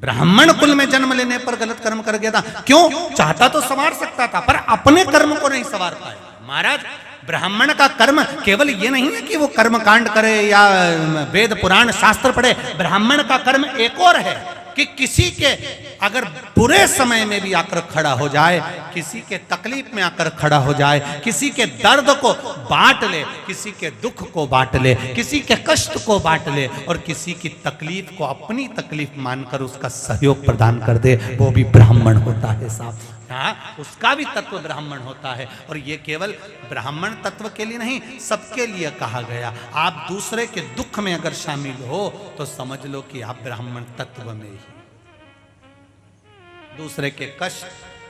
ब्राह्मण कुल में जन्म लेने पर गलत कर्म कर गया था। क्यों? चाहता तो संवार सकता था, पर अपने कर्म को नहीं संवार पाया। महाराज, ब्राह्मण का कर्म केवल ये नहीं है कि वो कर्म कांड करे या वेद पुराण शास्त्र पढ़े। ब्राह्मण का कर्म एक और है कि किसी के अगर बुरे समय में भी आकर खड़ा हो जाए, किसी के तकलीफ में आकर खड़ा हो जाए, किसी के दर्द को बांट ले, किसी के दुख को बांट ले, किसी के कष्ट को बांट ले और किसी की तकलीफ को अपनी तकलीफ मानकर उसका सहयोग प्रदान कर दे, वो भी ब्राह्मण होता है साहब। हाँ, उसका भी तत्व ब्राह्मण होता है। और ये केवल ब्राह्मण तत्व के लिए नहीं, सबके लिए कहा गया। आप दूसरे के दुख में अगर शामिल हो तो समझ लो कि आप ब्राह्मण तत्व में ही। दूसरे के कष्ट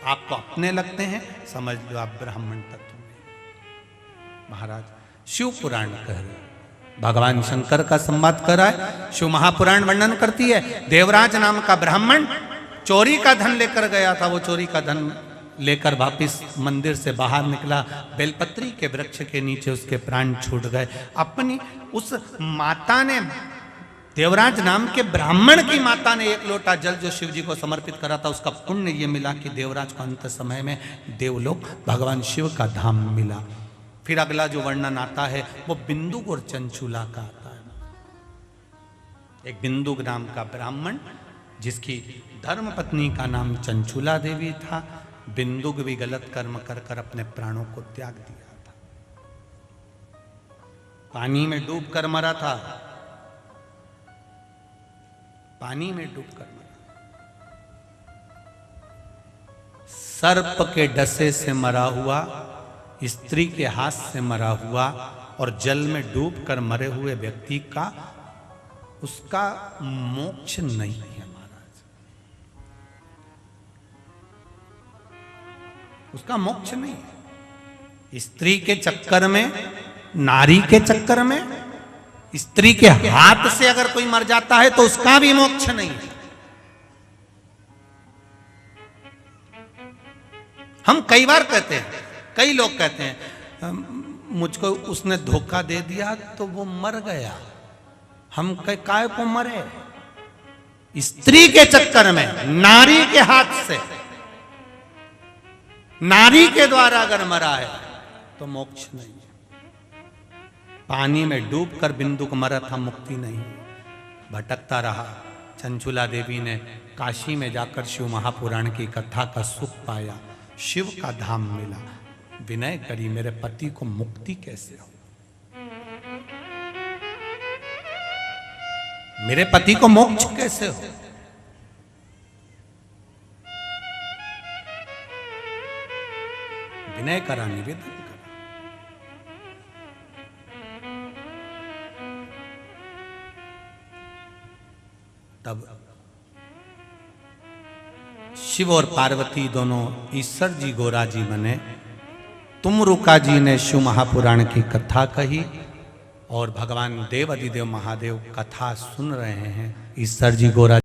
आपको अपने लगते हैं, समझ लो आप ब्राह्मण तत्व में। महाराज, शिव पुराण कह रहे, भगवान शंकर का संवाद कर रहा है। शिव महापुराण वर्णन करती है, देवराज नाम का ब्राह्मण चोरी का धन लेकर गया था। वो चोरी का धन लेकर वापिस मंदिर से बाहर निकला, बेलपत्री के वृक्ष के नीचे उसके प्राण छूट गए। अपनी उस माता ने, देवराज नाम के ब्राह्मण की माता ने एक लोटा जल जो शिव जी को समर्पित करा था, उसका पुण्य ये मिला कि देवराज को अंत समय में देवलोक भगवान शिव का धाम मिला। फिर अगला जो वर्णन आता है वो बिंदुक और चंचूला का आता है। एक बिंदुक नाम का ब्राह्मण जिसकी धर्म पत्नी का नाम चंचूला देवी था, बिंदुक भी गलत कर्म कर कर अपने प्राणों को त्याग दिया था। पानी में डूब कर मरा था, पानी में डूब कर मरा। सर्प के डसे से मरा हुआ, स्त्री के हाथ से मरा हुआ और जल में डूब कर मरे हुए व्यक्ति का, उसका मोक्ष नहीं है। उसका मोक्ष नहीं है। स्त्री के चक्कर में, नारी के चक्कर में, स्त्री के हाथ से अगर कोई मर जाता है तो उसका भी मोक्ष नहीं है। हम कई बार कहते हैं, कई लोग कहते हैं मुझको उसने धोखा दे दिया तो वो मर गया। हम काय को मरे? स्त्री के चक्कर में, नारी के हाथ से, नारी के द्वारा अगर मरा है तो मोक्ष नहीं है। पानी में डूबकर बिंदुक मरा था, मुक्ति नहीं, भटकता रहा। चंचूला देवी ने काशी में जाकर शिव महापुराण की कथा का सुख पाया, शिव का धाम मिला। विनय करी, मेरे पति को मुक्ति कैसे हो, मेरे पति को मोक्ष कैसे हो। विनय करा, निवेदन करा। तब शिव और पार्वती दोनों ईश्वर जी गोरा जी बने। तुमरुका जी ने शिव महापुराण की कथा कही और भगवान देव अधिदेव महादेव कथा सुन रहे हैं। ईश्वर जी गोरा